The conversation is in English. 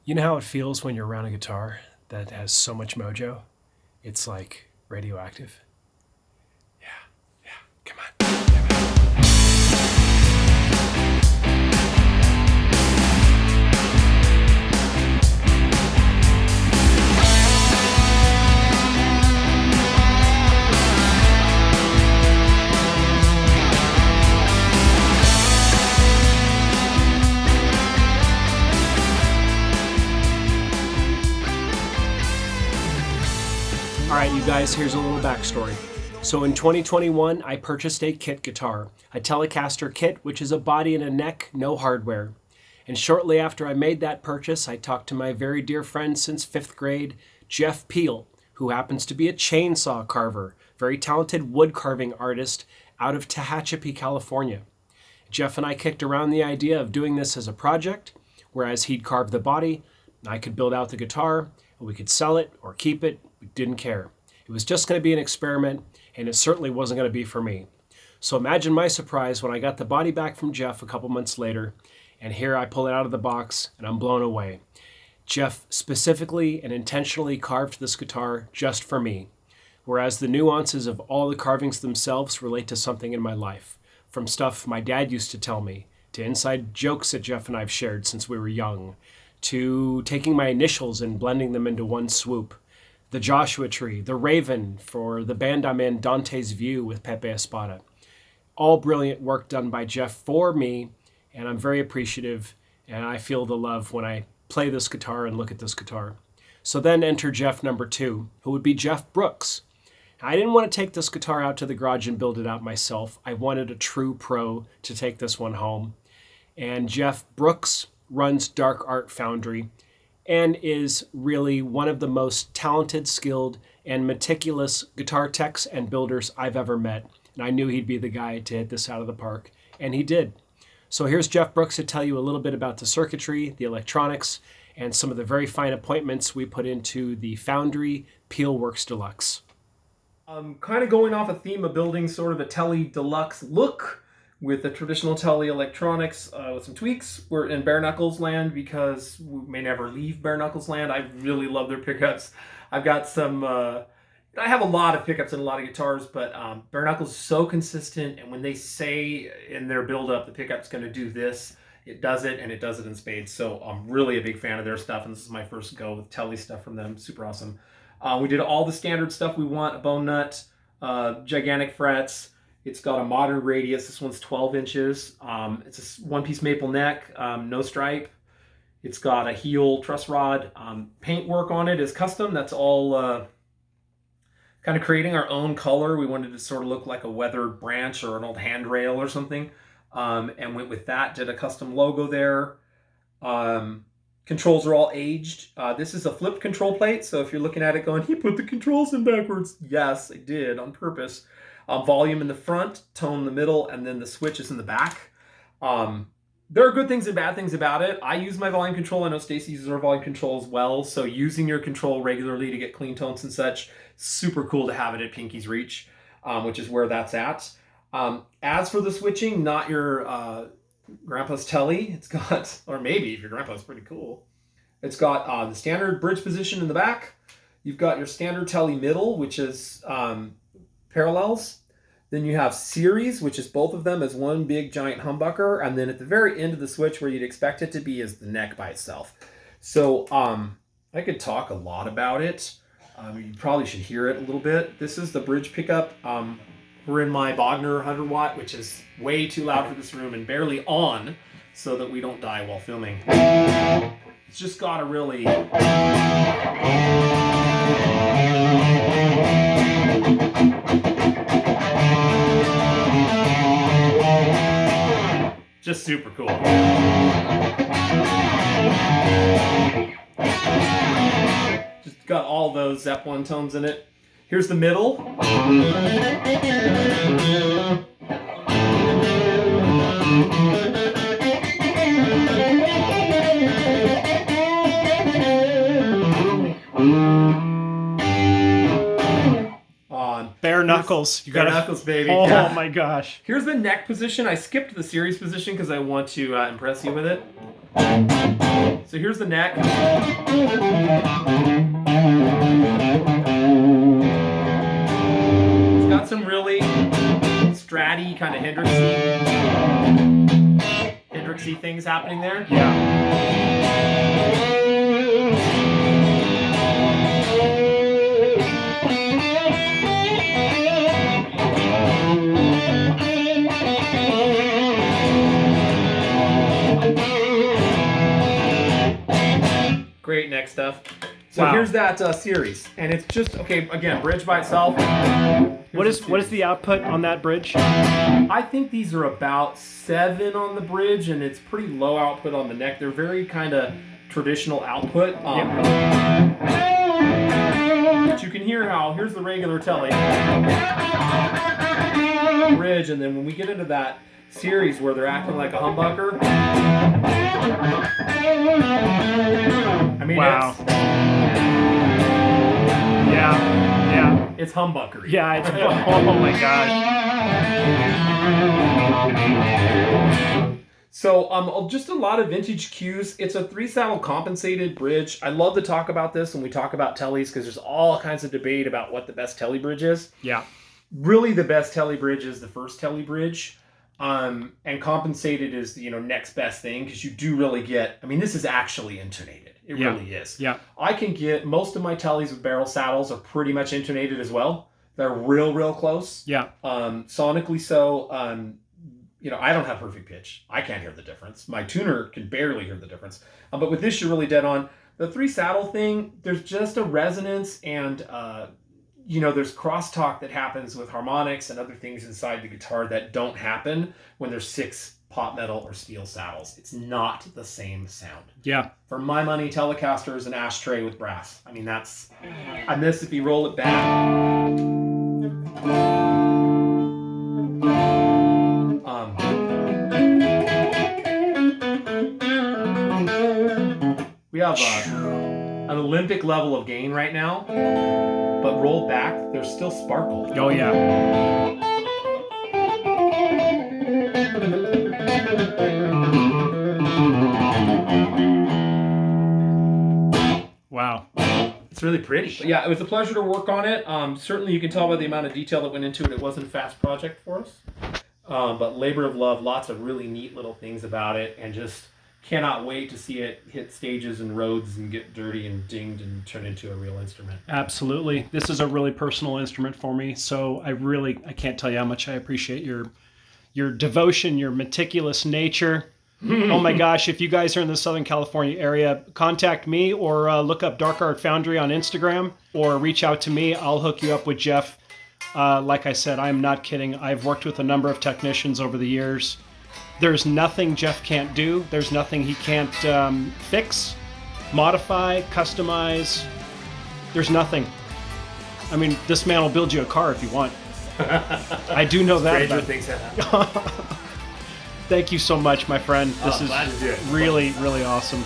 You know how it feels when you're around a guitar that has so much mojo? It's like radioactive. Yeah, yeah, come on. All right, you guys, here's a little backstory. So in 2021, I purchased a kit guitar, a Telecaster kit, which is a body and a neck, no hardware. And shortly after I made that purchase, I talked to my very dear friend since 5th grade, Jeff Peal, who happens to be a chainsaw carver, very talented wood carving artist out of Tehachapi, California. Jeff and I kicked around the idea of doing this as a project, whereas he'd carve the body, I could build out the guitar, and we could sell it or keep it. We didn't care. It was just going to be an experiment, and it certainly wasn't going to be for me. So imagine my surprise when I got the body back from Jeff a couple months later, and here I pull it out of the box, and I'm blown away. Jeff specifically and intentionally carved this guitar just for me, whereas the nuances of all the carvings themselves relate to something in my life, from stuff my dad used to tell me, to inside jokes that Jeff and I have shared since we were young, to taking my initials and blending them into one swoop. The Joshua Tree, the Raven for the band I'm in, Dante's View with Pepe Espada. All brilliant work done by Jeff for me, and I'm very appreciative, and I feel the love when I play this guitar and look at this guitar. So then enter Jeff number 2, who would be Jeff Brooks. I didn't want to take this guitar out to the garage and build it out myself. I wanted a true pro to take this one home. And Jeff Brooks runs Dark Art Foundry and is really one of the most talented, skilled, and meticulous guitar techs and builders I've ever met. And I knew he'd be the guy to hit this out of the park, and he did. So here's Jeff Brooks to tell you a little bit about the circuitry, the electronics, and some of the very fine appointments we put into the Foundry Pealworks Deluxe. Kind of going off a theme of building sort of a Tele Deluxe look with the traditional Tele electronics with some tweaks. We're in Bare Knuckles land because we may never leave Bare Knuckles land. I really love their pickups. I've got some, I have a lot of pickups and a lot of guitars, but Bare Knuckles is so consistent, and when they say in their build-up the pickup's going to do this, it does it, and it does it in spades. So I'm really a big fan of their stuff, and this is my first go with Tele stuff from them. Super awesome. We did all the standard stuff we want, a bone nut, gigantic frets. It's got a modern radius. This one's 12 inches. It's a one-piece maple neck, no stripe. It's got a heel truss rod. Paint work on it is custom. That's all kind of creating our own color. We wanted to sort of look like a weathered branch or an old handrail or something. And went with that, did a custom logo there. Controls are all aged. This is a flipped control plate, so if you're looking at it going, he put the controls in backwards. Yes, I did on purpose. Volume in the front, tone in the middle, and then the switch is in the back. There are good things and bad things about it. I use my volume control. I know Stacy uses her volume control as well, so using your control regularly to get clean tones and such, super cool to have it at Pinky's reach, which is where that's at. As for the switching, not your grandpa's Tele. It's got, or maybe if your grandpa's pretty cool, it's got the standard bridge position in the back. You've got your standard Tele middle, which is parallels. Then you have series, which is both of them as one big giant humbucker. And then at the very end of the switch where you'd expect it to be is the neck by itself. So I could talk a lot about it. You probably should hear it a little bit. This is the bridge pickup. We're in my Bogner 100 watt, which is way too loud for this room and barely on so that we don't die while filming. It's just got a really... just super cool. Just got all those Zep1 tones in it. Here's the middle. Bare Knuckles. Bare Knuckles, baby. Oh yeah. My gosh. Here's the neck position. I skipped the series position because I want to impress you with it. So here's the neck. It's got some really stratty kind of Hendrixy things happening there. Great neck stuff. So here's that series, and it's just again, bridge by itself. What is the output on that bridge? I think these are about 7 on the bridge, and it's pretty low output on the neck. They're very kind of traditional output. But you can hear how here's the regular Tele bridge, and then when we get into that series where they're acting like a humbucker. I mean, it's humbuckery. Yeah, it's oh my gosh. So just a lot of vintage cues. It's a 3-saddle compensated bridge. I love to talk about this when we talk about Teles because there's all kinds of debate about what the best Tele bridge is. Yeah. Really, the best Tele bridge is the first Tele bridge. And compensated is next best thing because you do really get. I mean, this is actually intonated. It really is. Yeah. I can get most of my Teles with barrel saddles are pretty much intonated as well. They're real close. Yeah. Sonically so. I don't have perfect pitch. I can't hear the difference. My tuner can barely hear the difference. But with this, you're really dead on. The 3-saddle thing, there's just a resonance and there's crosstalk that happens with harmonics and other things inside the guitar that don't happen when there's 6 pot metal or steel saddles. It's not the same sound. Yeah. For my money, Telecaster is an ashtray with brass. I mean, that's... And this, if you roll it back... we have an Olympic level of gain right now. But roll back, there's still sparkle. Oh, yeah. Wow. It's really pretty. But yeah, it was a pleasure to work on it. Certainly you can tell by the amount of detail that went into it, it wasn't a fast project for us. But labor of love, lots of really neat little things about it, and just cannot wait to see it hit stages and roads and get dirty and dinged and turn into a real instrument. Absolutely. This is a really personal instrument for me, so I can't tell you how much I appreciate your devotion, your meticulous nature. Oh my gosh, if you guys are in the Southern California area, contact me or look up Dark Art Foundry on Instagram or reach out to me. I'll hook you up with Jeff. Like I said, I'm not kidding. I've worked with a number of technicians over the years. There's nothing Jeff can't do. There's nothing he can't fix, modify, customize. There's nothing. I mean, this man will build you a car if you want. I do know that. Stranger things happen. Thank you so much, my friend. This is glad to do it. really, really awesome.